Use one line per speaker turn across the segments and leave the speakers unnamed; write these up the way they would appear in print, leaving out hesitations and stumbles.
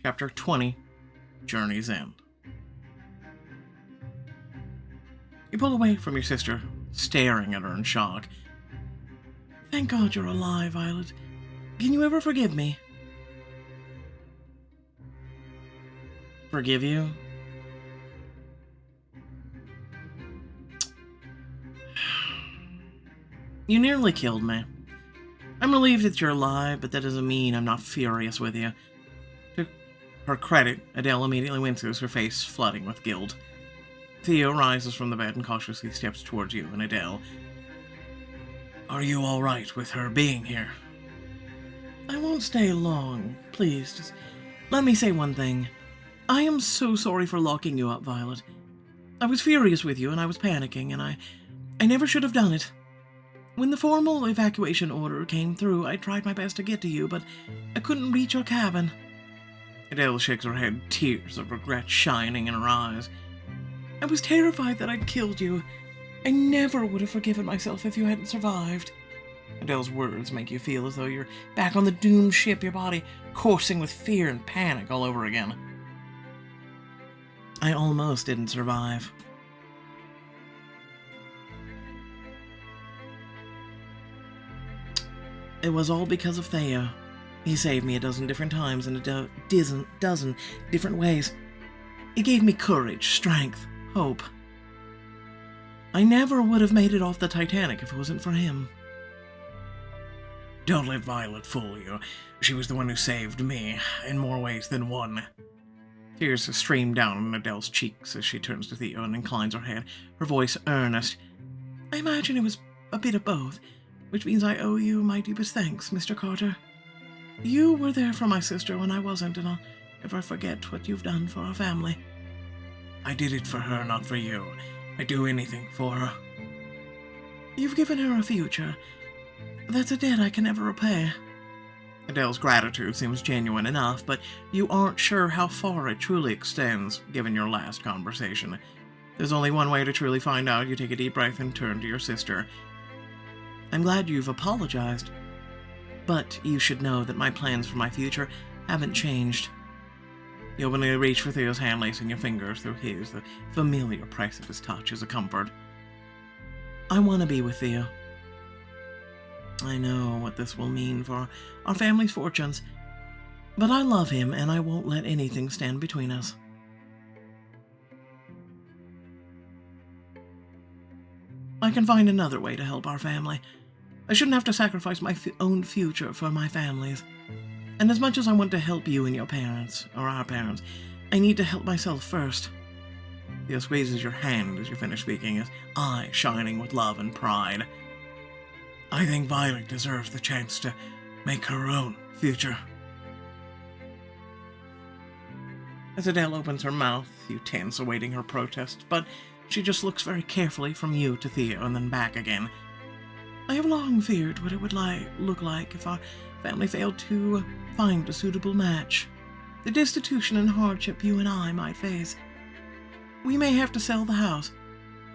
Chapter 20, Journey's End. You pull away from your sister, staring at her in shock. Thank God you're alive, Violet. Can you ever forgive me? Forgive you? You nearly killed me. I'm relieved that you're alive, but that doesn't mean I'm not furious with you. To her credit, Adele immediately winces, her face flooding with guilt. Theo rises from the bed and cautiously steps towards you and Adele. Are you all right with her being here? I won't stay long. Please, just let me say one thing. I am so sorry for locking you up, Violet. I was furious with you and I was panicking, and I never should have done it. When the formal evacuation order came through, I tried my best to get to you, but I couldn't reach your cabin. Adele shakes her head, tears of regret shining in her eyes. I was terrified that I'd killed you. I never would have forgiven myself if you hadn't survived. Adele's words make you feel as though you're back on the doomed ship, your body coursing with fear and panic all over again. I almost didn't survive. It was all because of Theo. He saved me a dozen different times in a dozen different ways. He gave me courage, strength, hope. I never would have made it off the Titanic if it wasn't for him. Don't let Violet fool you. She was the one who saved me, in more ways than one. Tears stream down Adele's cheeks as she turns to Theo and inclines her head, her voice earnest. I imagine it was a bit of both, which means I owe you my deepest thanks, Mr. Carter. You were there for my sister when I wasn't, and I'll never forget what you've done for our family. I did it for her, not for you. I'd do anything for her. You've given her a future. That's a debt I can never repay. Adele's gratitude seems genuine enough, but you aren't sure how far it truly extends, given your last conversation. There's only one way to truly find out. You take a deep breath and turn to your sister. I'm glad you've apologized, but you should know that my plans for my future haven't changed. You openly reach for Theo's hand, lacing your fingers through his. The familiar price of his touch is a comfort. I want to be with Theo. I know what this will mean for our family's fortunes, but I love him and I won't let anything stand between us. I can find another way to help our family. I shouldn't have to sacrifice my own future for my family's. And as much as I want to help you and your parents, or our parents, I need to help myself first. Theo squeezes your hand as you finish speaking, his eyes shining with love and pride. I think Violet deserves the chance to make her own future. As Adele opens her mouth, you tense, awaiting her protest, but she just looks very carefully from you to Theo and then back again. I have long feared what it would look like if our family failed to find a suitable match. The destitution and hardship you and I might face. We may have to sell the house.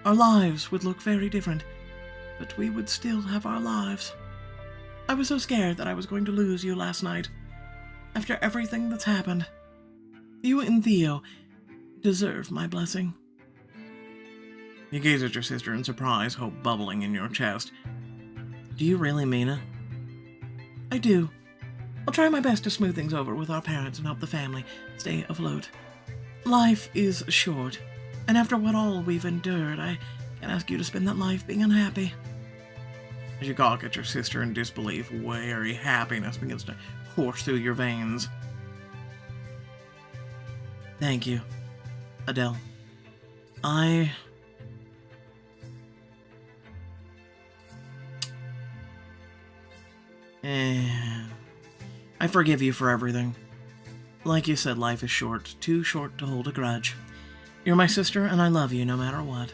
Our lives would look very different, but we would still have our lives. I was so scared that I was going to lose you last night. After everything that's happened, you and Theo deserve my blessing. You gaze at your sister in surprise, hope bubbling in your chest. Do you really mean it? I do. I'll try my best to smooth things over with our parents and help the family stay afloat. Life is short, and after what all we've endured, I can't ask you to spend that life being unhappy. As you gawk at your sister in disbelief, weary happiness begins to course through your veins. Thank you, Adele. I forgive you for everything. Like you said, life is short, too short to hold a grudge. You're my sister, and I love you no matter what.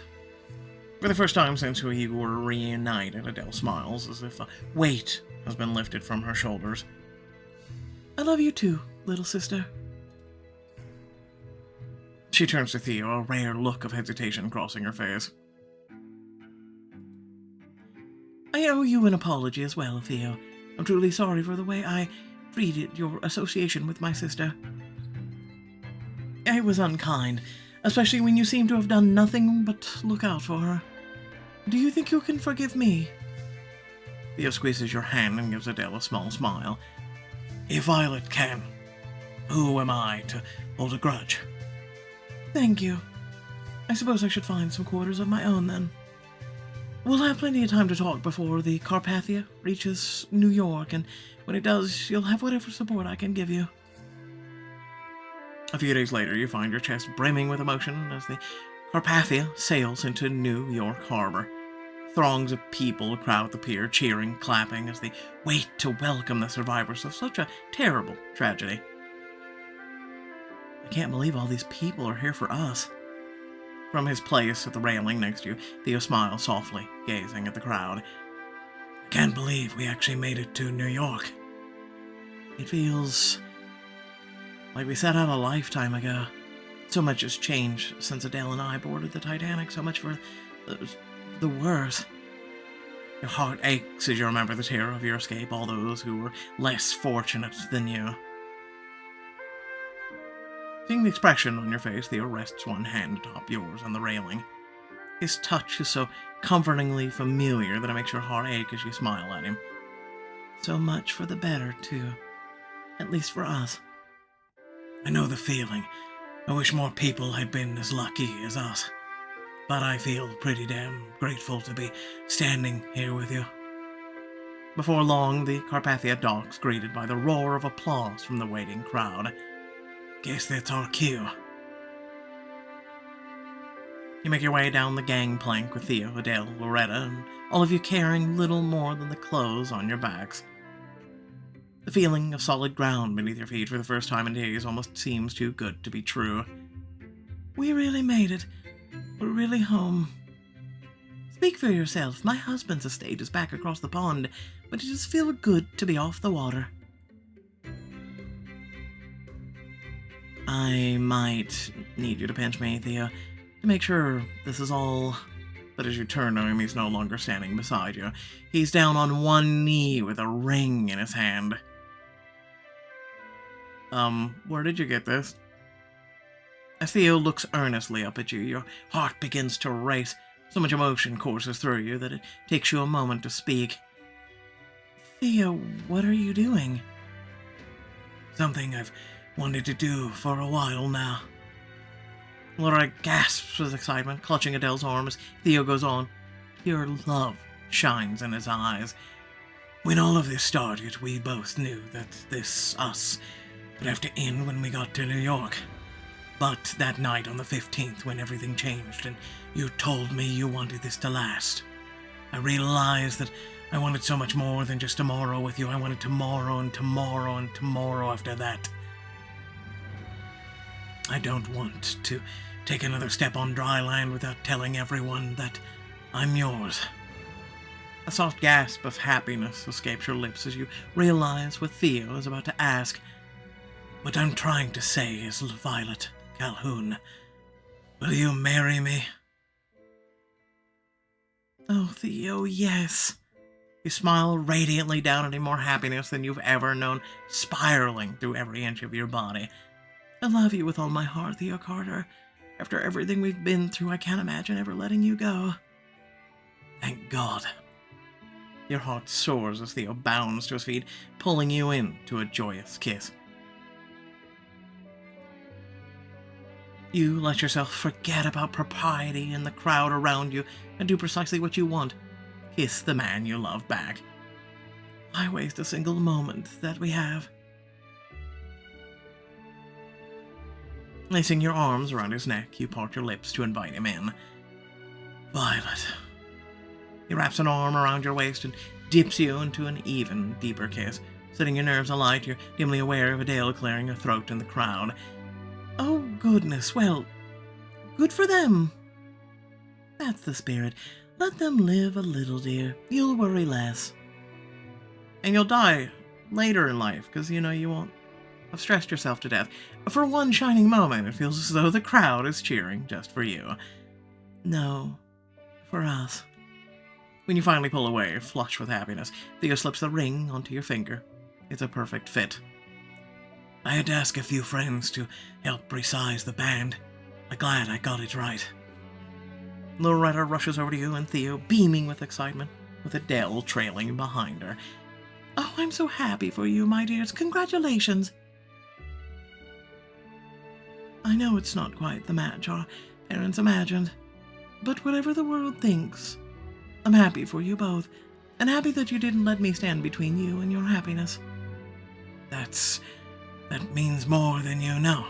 For the first time since you were reunited, Adele smiles as if a weight has been lifted from her shoulders. I love you too, little sister. She turns to Theo, a rare look of hesitation crossing her face. I owe you an apology as well, Theo. I'm truly sorry for the way I treated your association with my sister. It was unkind, especially when you seem to have done nothing but look out for her. Do you think you can forgive me? Theo squeezes your hand and gives Adele a small smile. If Violet can, who am I to hold a grudge? Thank you. I suppose I should find some quarters of my own, then. We'll have plenty of time to talk before the Carpathia reaches New York, and when it does, you'll have whatever support I can give you. A few days later, you find your chest brimming with emotion as the Carpathia sails into New York Harbor. Throngs of people crowd the pier, cheering, clapping as they wait to welcome the survivors of such a terrible tragedy. I can't believe all these people are here for us. From his place at the railing next to you, Theo smiles softly, gazing at the crowd. I can't believe we actually made it to New York. It feels like we set out a lifetime ago. So much has changed since Adele and I boarded the Titanic, so much for the worse. Your heart aches as you remember the terror of your escape, all those who were less fortunate than you. Seeing the expression on your face, Theo rests one hand atop yours on the railing. His touch is so comfortingly familiar that it makes your heart ache as you smile at him. So much for the better, too. At least for us. I know the feeling. I wish more people had been as lucky as us. But I feel pretty damn grateful to be standing here with you. Before long, the Carpathia docks, greeted by the roar of applause from the waiting crowd. Guess that's our cue. You make your way down the gangplank with Theo, Adele, Loretta, and all of you carrying little more than the clothes on your backs. The feeling of solid ground beneath your feet for the first time in days almost seems too good to be true. We really made it. We're really home. Speak for yourself. My husband's estate is back across the pond, but it does feel good to be off the water. I might need you to pinch me, Theo, to make sure this is all... But as you turn to him, he's no longer standing beside you. He's down on one knee with a ring in his hand. Where did you get this? As Theo looks earnestly up at you, your heart begins to race. So much emotion courses through you that it takes you a moment to speak. Theo, what are you doing? Something I've wanted to do for a while now. Laura gasps with excitement, clutching Adele's arm as Theo goes on. Pure love shines in his eyes. When all of this started, we both knew that this, us, would have to end when we got to New York. But that night on the 15th, when everything changed and you told me you wanted this to last, I realized that I wanted so much more than just tomorrow with you. I wanted tomorrow and tomorrow and tomorrow after that. I don't want to take another step on dry land without telling everyone that I'm yours. A soft gasp of happiness escapes your lips as you realize what Theo is about to ask. What I'm trying to say is, Violet Calhoun, will you marry me? Oh, Theo, yes. You smile radiantly down at him, more happiness than you've ever known, spiraling through every inch of your body. I love you with all my heart, Theo Carter. After everything we've been through, I can't imagine ever letting you go. Thank God. Your heart soars as Theo bounds to his feet, pulling you in to a joyous kiss. You let yourself forget about propriety and the crowd around you and do precisely what you want. Kiss the man you love back. Why waste a single moment that we have? Placing your arms around his neck, you part your lips to invite him in. Violet. He wraps an arm around your waist and dips you into an even deeper kiss. Setting your nerves alight, you're dimly aware of Adele clearing her throat in the crowd. Oh, goodness, well, good for them. That's the spirit. Let them live a little, dear. You'll worry less. And you'll die later in life, because, you won't have stressed yourself to death. For one shining moment, it feels as though the crowd is cheering just for you. No, for us. When you finally pull away, flush with happiness, Theo slips the ring onto your finger. It's a perfect fit. I had to ask a few friends to help resize the band. I'm glad I got it right. Loretta rushes over to you and Theo, beaming with excitement, with Adele trailing behind her. Oh, I'm so happy for you, my dears. Congratulations. I know it's not quite the match our parents imagined, but whatever the world thinks, I'm happy for you both, and happy that you didn't let me stand between you and your happiness. That means more than you know.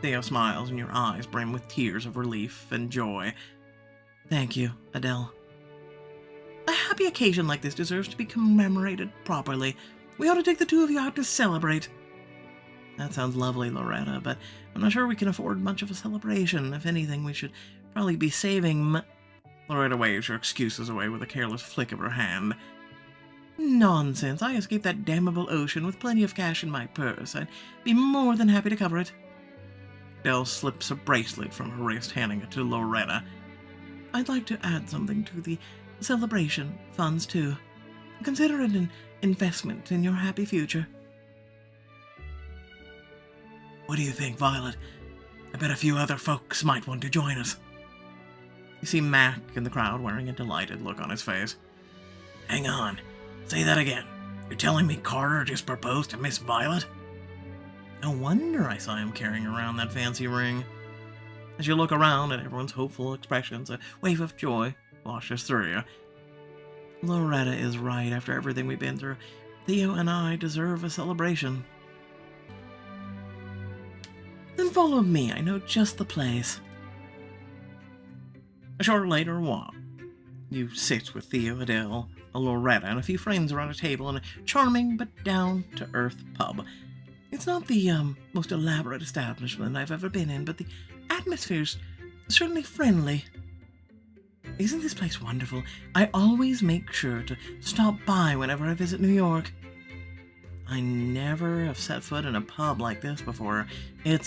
Theo smiles and your eyes brim with tears of relief and joy. Thank you, Adele. A happy occasion like this deserves to be commemorated properly. We ought to take the two of you out to celebrate. That sounds lovely, Loretta, but I'm not sure we can afford much of a celebration. If anything, we should probably be saving Loretta waves her excuses away with a careless flick of her hand. Nonsense. I escaped that damnable ocean with plenty of cash in my purse. I'd be more than happy to cover it. Adele slips a bracelet from her wrist, handing it to Loretta. I'd like to add something to the celebration funds, too. Consider it an investment in your happy future. What do you think, Violet? I bet a few other folks might want to join us. You see Mac in the crowd wearing a delighted look on his face. Hang on. Say that again. You're telling me Carter just proposed to Miss Violet? No wonder I saw him carrying around that fancy ring. As you look around at everyone's hopeful expressions, a wave of joy washes through you. Loretta is right. After everything we've been through, Theo and I deserve a celebration. Then follow me. I know just the place. A short later walk. You sit with Theo, Adele, Loretta, and a few friends around a table in a charming but down-to-earth pub. It's not the most elaborate establishment I've ever been in, but the atmosphere's certainly friendly. Isn't this place wonderful? I always make sure to stop by whenever I visit New York. I never have set foot in a pub like this before. You're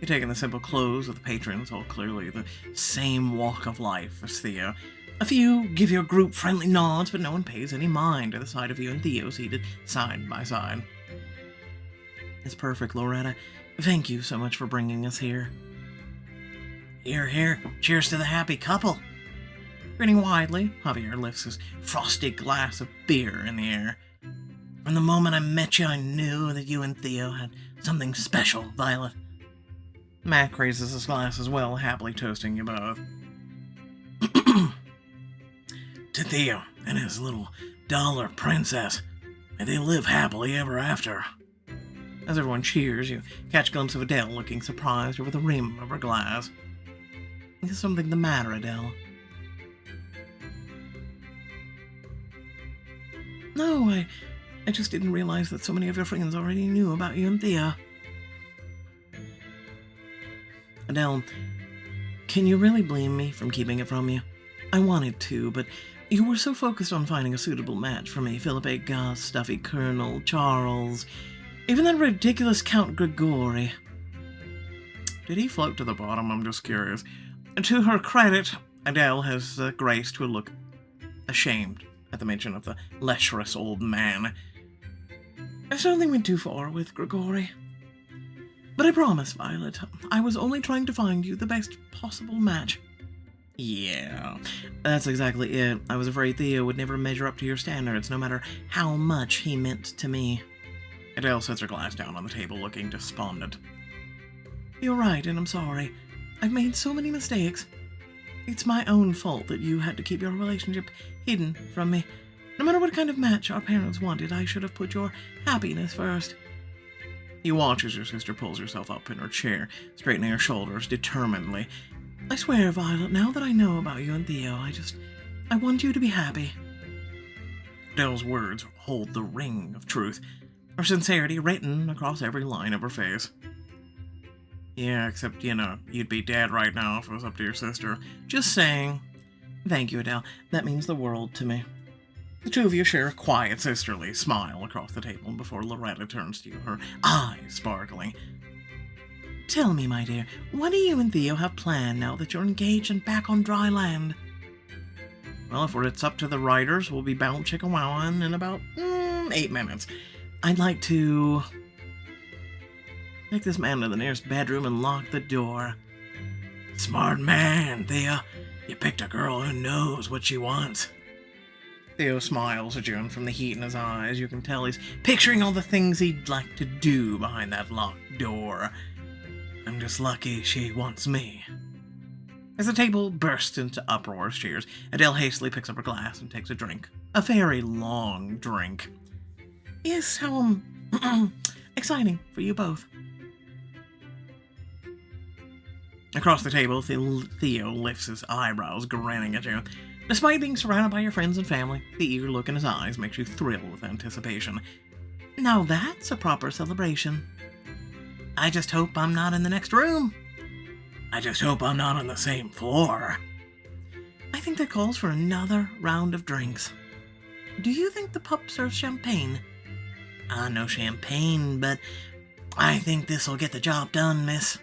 taking the simple clothes of the patrons, all clearly the same walk of life as Theo. A few give your group friendly nods, but no one pays any mind to the sight of you and Theo seated side by side. It's perfect, Loretta. Thank you so much for bringing us here. Hear, hear. Cheers to the happy couple. Grinning widely, Javier lifts his frosty glass of beer in the air. From the moment I met you, I knew that you and Theo had something special, Violet. Mac raises his glass as well, happily toasting you both. To Theo and his little dollar princess. May they live happily ever after. As everyone cheers, you catch a glimpse of Adele looking surprised over the rim of her glass. Is something the matter, Adele? No, I just didn't realize that so many of your friends already knew about you and Theo. Adele, can you really blame me for keeping it from you? I wanted to, but you were so focused on finding a suitable match for me. Philippe Gus, Stuffy Colonel, Charles, even that ridiculous Count Grigori. Did he float to the bottom? I'm just curious. To her credit, Adele has the grace to look ashamed at the mention of the lecherous old man. I certainly went too far with Grigori. But I promise, Violet, I was only trying to find you the best possible match. Yeah, that's exactly it. I was afraid Theo would never measure up to your standards, no matter how much he meant to me. Adele sets her glass down on the table, looking despondent. You're right, and I'm sorry. I've made so many mistakes. It's my own fault that you had to keep your relationship hidden from me. No matter what kind of match our parents wanted, I should have put your happiness first. You watch as your sister pulls herself up in her chair, straightening her shoulders determinedly. I swear, Violet, now that I know about you and Theo, I want you to be happy. Adele's words hold the ring of truth, her sincerity written across every line of her face. Yeah, except, you'd be dead right now if it was up to your sister. Just saying. Thank you, Adele. That means the world to me. The two of you share a quiet, sisterly smile across the table before Loretta turns to you, her eyes sparkling. Tell me, my dear, what do you and Theo have planned now that you're engaged and back on dry land? Well, if it's up to the writers, we'll be bound chicka-wowing in about 8 minutes. I'd like to take this man to the nearest bedroom and lock the door. Smart man, Theo. You picked a girl who knows what she wants. Theo smiles at you, and from the heat in his eyes, you can tell he's picturing all the things he'd like to do behind that locked door. I'm just lucky she wants me. As the table bursts into uproarious cheers, Adele hastily picks up her glass and takes a drink. A very long drink. Yes, how exciting for you both. Across the table, Theo lifts his eyebrows, grinning at you. Despite being surrounded by your friends and family, the eager look in his eyes makes you thrill with anticipation. Now that's a proper celebration. I just hope I'm not in the next room. I just hope I'm not on the same floor. I think that calls for another round of drinks. Do you think the pub serves champagne? No champagne, but I think this'll get the job done, miss.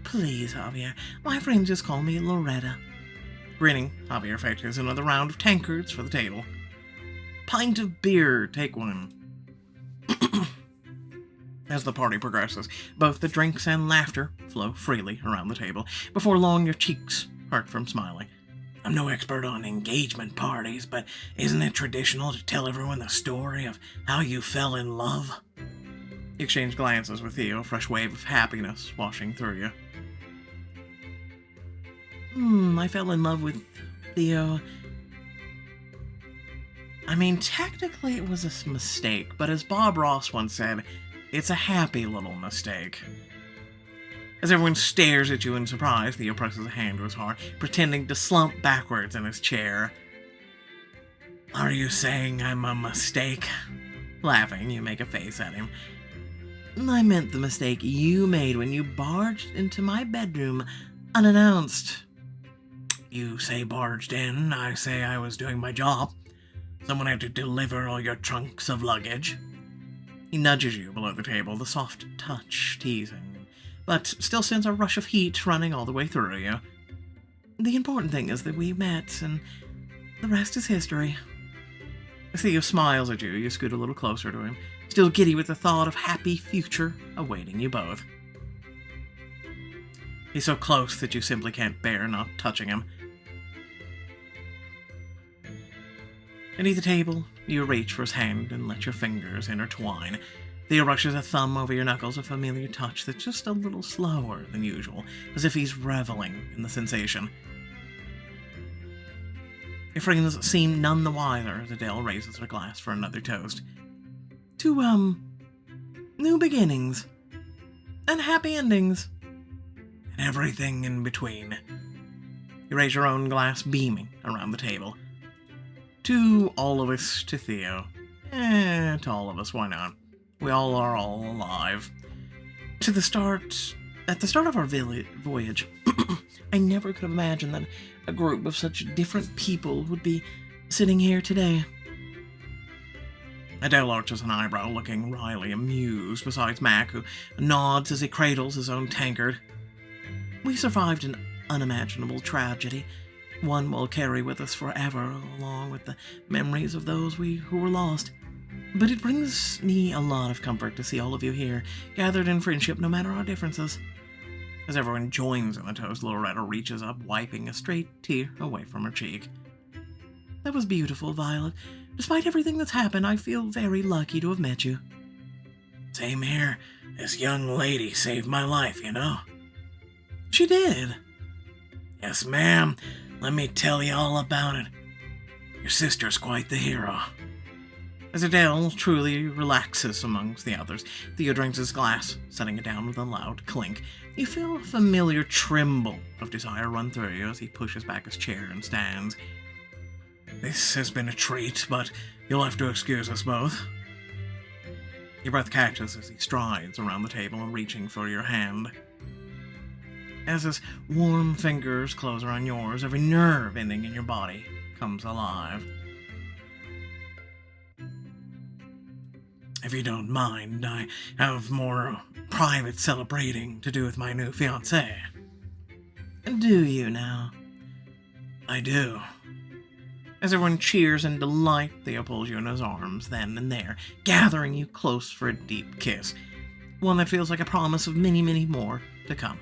Please, Javier. My friends just call me Loretta. Grinning, Javier fetches another round of tankards for the table. Pint of beer, take one. As the party progresses, both the drinks and laughter flow freely around the table. Before long, your cheeks hurt from smiling. I'm no expert on engagement parties, but isn't it traditional to tell everyone the story of how you fell in love? You exchange glances with Theo, a fresh wave of happiness washing through you. I fell in love with Theo. I mean, technically it was a mistake, but as Bob Ross once said, it's a happy little mistake. As everyone stares at you in surprise, Theo presses a hand to his heart, pretending to slump backwards in his chair. Are you saying I'm a mistake? Laughing, you make a face at him. I meant the mistake you made when you barged into my bedroom unannounced. You say barged in, I say I was doing my job. Someone had to deliver all your trunks of luggage. He nudges you below the table, the soft touch teasing, but still sends a rush of heat running all the way through you. The important thing is that we met, and the rest is history. Theo smiles at you. You scoot a little closer to him, still giddy with the thought of happy future awaiting you both. He's so close that you simply can't bear not touching him. Beneath the table, you reach for his hand and let your fingers intertwine. Theo rushes a thumb over your knuckles, a familiar touch that's just a little slower than usual, as if he's reveling in the sensation. Your friends seem none the wiser as Adele raises her glass for another toast. To, new beginnings. And happy endings. And everything in between. You raise your own glass, beaming around the table. To all of us, to Theo. To all of us, why not? We all are all alive. At the start of our voyage, I never could have imagined that a group of such different people would be sitting here today. Adele arches an eyebrow, looking wryly amused, besides Mac, who nods as he cradles his own tankard. We survived an unimaginable tragedy, one we'll carry with us forever, along with the memories of those who were lost. But it brings me a lot of comfort to see all of you here, gathered in friendship no matter our differences. As everyone joins in the toast, Loretta reaches up, wiping a straight tear away from her cheek. That was beautiful, Violet. Despite everything that's happened, I feel very lucky to have met you. Same here. This young lady saved my life, you know. She did. Yes, ma'am. Let me tell you all about it. Your sister's quite the hero. As Adele truly relaxes amongst the others, Theo drinks his glass, setting it down with a loud clink. You feel a familiar tremble of desire run through you as he pushes back his chair and stands. This has been a treat, but you'll have to excuse us both. Your breath catches as he strides around the table, reaching for your hand. As his warm fingers close around yours, every nerve ending in your body comes alive. If you don't mind, I have more private celebrating to do with my new fiancée. Do you now? I do. As everyone cheers in delight, Theo pulls you in his arms then and there, gathering you close for a deep kiss, one that feels like a promise of many, many more to come.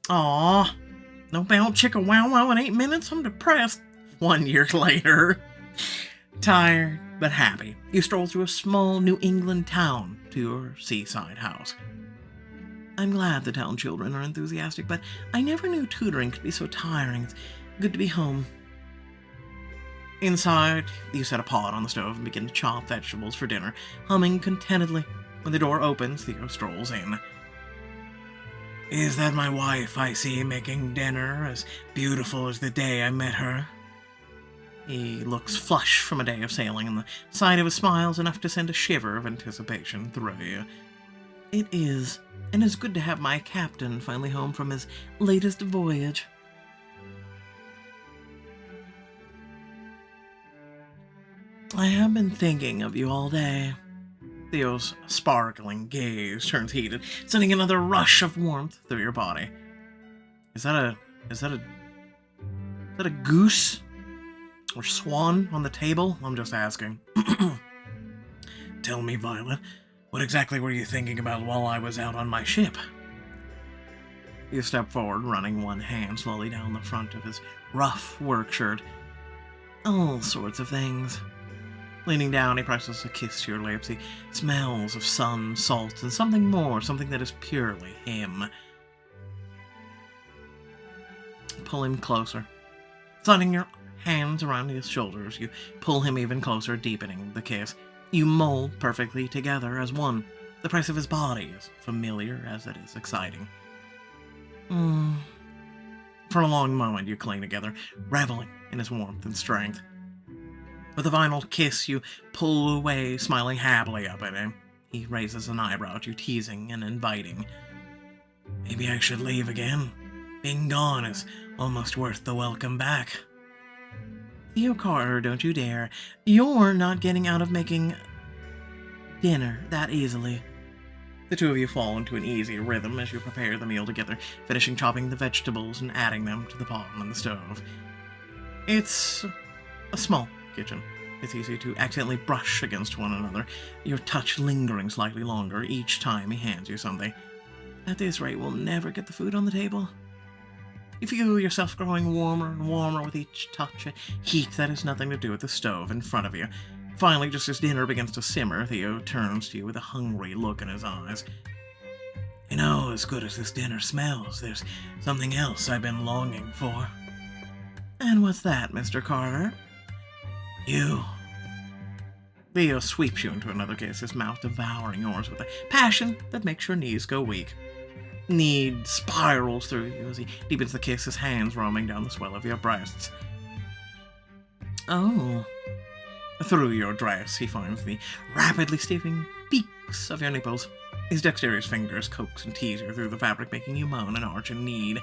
Aww, no bound chicka wow wow in 8 minutes? I'm depressed. 1 year later. Tired but happy, you stroll through a small New England town to your seaside house. I'm glad the town children are enthusiastic, but I never knew tutoring could be so tiring. It's good to be home. Inside, you set a pot on the stove and begin to chop vegetables for dinner, humming contentedly. When the door opens, Theo strolls in. Is that my wife I see making dinner, as beautiful as the day I met her? He looks flushed from a day of sailing, and the sight of his smile is enough to send a shiver of anticipation through you. It is, and it's good to have my captain finally home from his latest voyage. I have been thinking of you all day. Theo's sparkling gaze turns heated, sending another rush of warmth through your body. Is that a goose? Or swan on the table? I'm just asking. Tell me, Violet, what exactly were you thinking about while I was out on my ship? You step forward, running one hand slowly down the front of his rough work shirt. All sorts of things. Leaning down, he presses a kiss to your lips. He smells of sun, salt, and something more, something that is purely him. Pull him closer. Sliding your hands around his shoulders, you pull him even closer, deepening the kiss. You mold perfectly together as one. The press of his body is familiar as it is exciting. For a long moment, you cling together, reveling in his warmth and strength. With a final kiss, you pull away, smiling happily up at him. He raises an eyebrow at you, teasing and inviting. Maybe I should leave again. Being gone is almost worth the welcome back. Theo Carter, don't you dare. You're not getting out of making dinner that easily. The two of you fall into an easy rhythm as you prepare the meal together, finishing chopping the vegetables and adding them to the pot on the stove. It's a small kitchen. It's easy to accidentally brush against one another, your touch lingering slightly longer each time he hands you something. At this rate, we'll never get the food on the table. You feel yourself growing warmer and warmer with each touch, a heat that has nothing to do with the stove in front of you. Finally, just as dinner begins to simmer, Theo turns to you with a hungry look in his eyes. You know, as good as this dinner smells, there's something else I've been longing for. And what's that, Mr. Carter? You. Theo sweeps you into another kiss, his mouth devouring yours with a passion that makes your knees go weak. Need spirals through you as he deepens the kiss, his hands roaming down the swell of your breasts. Oh. Through your dress, he finds the rapidly stiffening peaks of your nipples. His dexterous fingers coax and tease you through the fabric, making you moan and arch in need.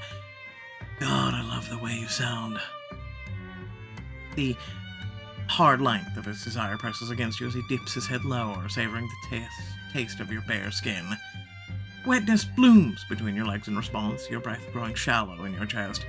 God, I love the way you sound. The hard length of his desire presses against you as he dips his head lower, savoring the taste of your bare skin. Wetness blooms between your legs in response, your breath growing shallow in your chest.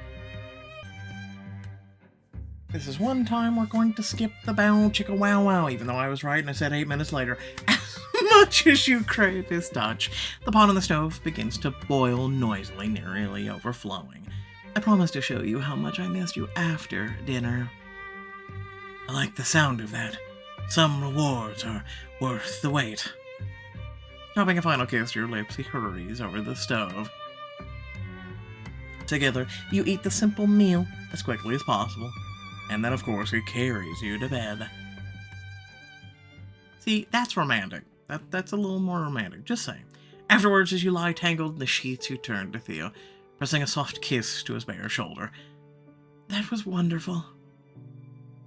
This is one time we're going to skip the bow chicka wow wow, even though I was right and I said 8 minutes later. As much as you crave his touch, the pot on the stove begins to boil noisily, nearly overflowing. I promise to show you how much I missed you after dinner. I like the sound of that. Some rewards are worth the wait. Dropping a final kiss to your lips, he hurries over the stove. Together, you eat the simple meal as quickly as possible, and then of course he carries you to bed. See, that's romantic. That's a little more romantic, just saying. Afterwards, as you lie tangled in the sheets, you turn to Theo, pressing a soft kiss to his bare shoulder. That was wonderful.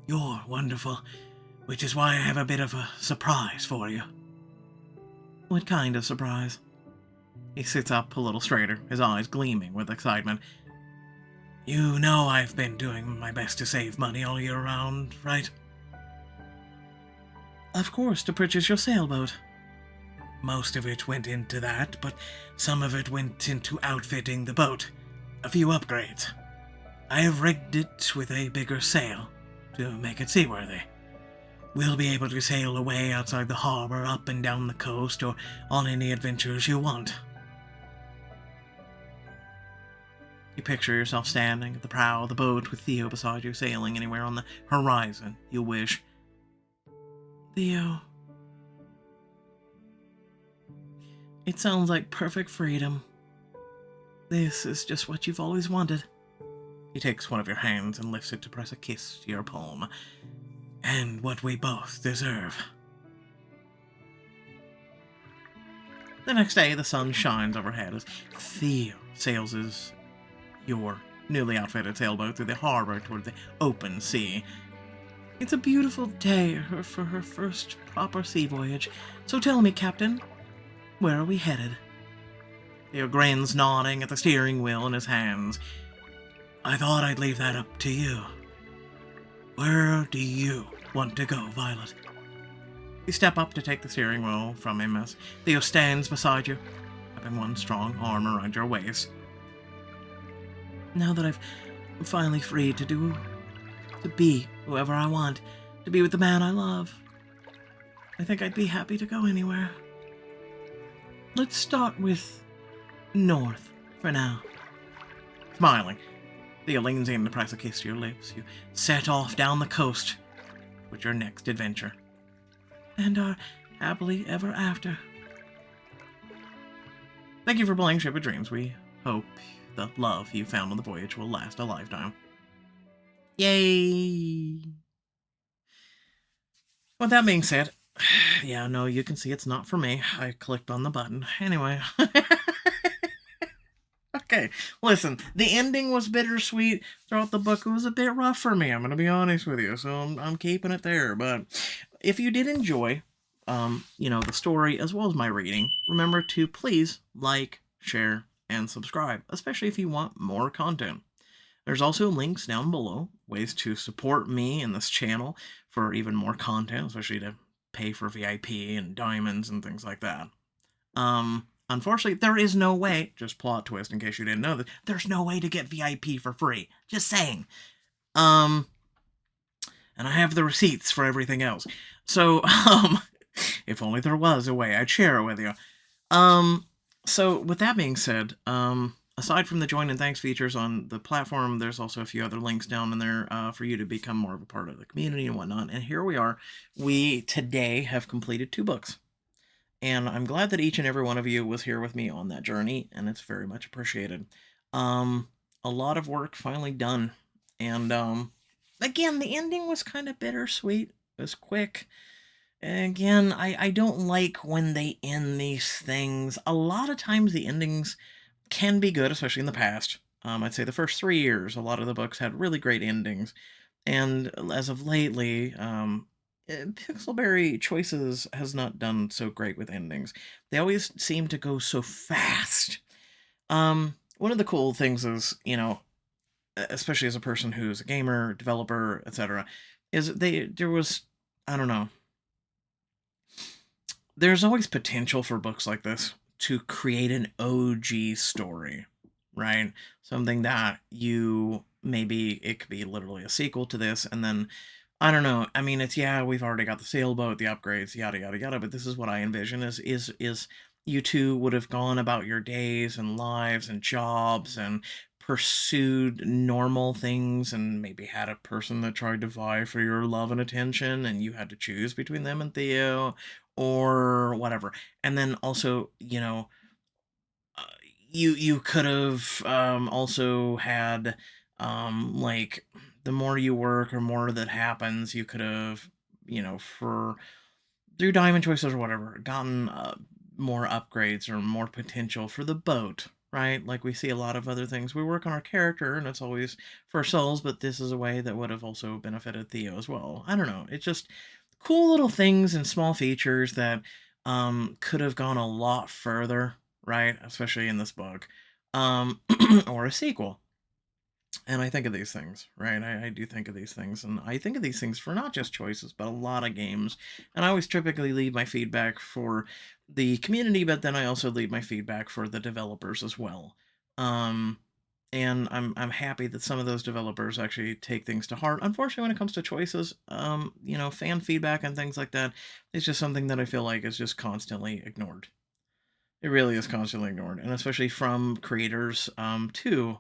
You're wonderful, which is why I have a bit of a surprise for you. What kind of surprise? He sits up a little straighter, his eyes gleaming with excitement. You know I've been doing my best to save money all year round, right? Of course, to purchase your sailboat. Most of it went into that, but some of it went into outfitting the boat. A few upgrades. I have rigged it with a bigger sail to make it seaworthy. We'll be able to sail away outside the harbor, up and down the coast, or on any adventures you want. You picture yourself standing at the prow of the boat with Theo beside you, sailing anywhere on the horizon you wish. Theo, it sounds like perfect freedom. This is just what you've always wanted. He takes one of your hands and lifts it to press a kiss to your palm. And what we both deserve. The next day, the sun shines overhead as Theo sails your newly outfitted sailboat through the harbor toward the open sea. It's a beautiful day for her first proper sea voyage. So tell me, Captain, where are we headed? Theo grins, nodding at the steering wheel in his hands. I thought I'd leave that up to you. Where do you want to go, Violet? You step up to take the steering wheel from him as Theo stands beside you, having one strong arm around your waist. Now that I'm finally free to be whoever I want, to be with the man I love, I think I'd be happy to go anywhere. Let's start with north for now. Smiling, Theo leans in to press a kiss to your lips. You set off down the coast with your next adventure. And are happily ever after. Thank you for playing Ship of Dreams. We hope the love you found on the voyage will last a lifetime. Yay! With that being said, yeah, no, you can see it's not for me. I clicked on the button. Anyway. Okay, listen, the ending was bittersweet. Throughout the book, it was a bit rough for me. I'm going to be honest with you, so I'm keeping it there. But if you did enjoy, the story as well as my reading, remember to please like, share, and subscribe, especially if you want more content. There's also links down below, ways to support me and this channel for even more content, especially to pay for VIP and diamonds and things like that. Unfortunately, there is no way, just plot twist in case you didn't know that, there's no way to get VIP for free. Just saying. And I have the receipts for everything else. So, if only there was a way, I'd share it with you. So with that being said, aside from the join and thanks features on the platform, there's also a few other links down in there for you to become more of a part of the community and whatnot. And here we are. We today have completed 2 books. And I'm glad that each and every one of you was here with me on that journey, and it's very much appreciated. A lot of work finally done. And again, the ending was kind of bittersweet. It was quick. Again, I don't like when they end these things. A lot of times the endings can be good, especially in the past. I'd say the first 3 years, a lot of the books had really great endings. And as of lately, Pixelberry Choices has not done so great with endings. They always seem to go so fast. One of the cool things is, especially as a person who's a gamer, developer, etc., is there was, I don't know, there's always potential for books like this to create an OG story, right? Something that it could be literally a sequel to this, and then I don't know. I mean, we've already got the sailboat, the upgrades, yada yada yada. But this is what I envision: is you two would have gone about your days and lives and jobs and pursued normal things, and maybe had a person that tried to vie for your love and attention, and you had to choose between them and Theo, or whatever. And then also, you could have also had like the more you work or more that happens, you could have, for through diamond choices or whatever, gotten more upgrades or more potential for the boat, right? Like we see a lot of other things. We work on our character and it's always for ourselves, but this is a way that would have also benefited Theo as well. I don't know. It's just cool little things and small features that could have gone a lot further, right? Especially in this book, or a sequel. And I think of these things, right? I do think of these things, and I think of these things for not just choices, but a lot of games. And I always typically leave my feedback for the community, but then I also leave my feedback for the developers as well. and I'm happy that some of those developers actually take things to heart. Unfortunately, when it comes to choices, fan feedback and things like that, it's just something that I feel like is just constantly ignored. It really is constantly ignored, and especially from creators, too.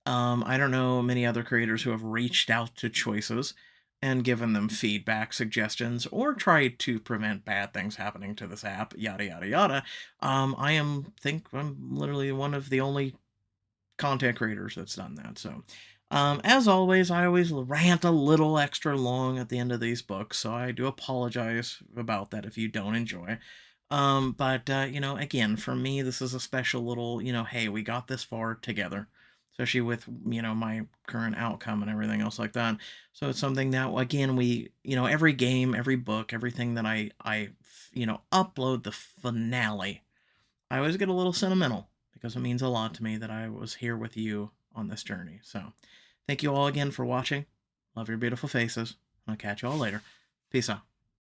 I don't know many other creators who have reached out to choices and given them feedback, suggestions, or tried to prevent bad things happening to this app, yada yada yada. Think I'm literally one of the only content creators that's done that. So, as always, I always rant a little extra long at the end of these books, so I do apologize about that if you don't enjoy. But again, for me, this is a special little, hey, we got this far together, especially with, my current outcome and everything else like that. So it's something that, again, every game, every book, everything that upload the finale, I always get a little sentimental because it means a lot to me that I was here with you on this journey. So, thank you all again for watching. Love your beautiful faces. I'll catch you all later. Peace out.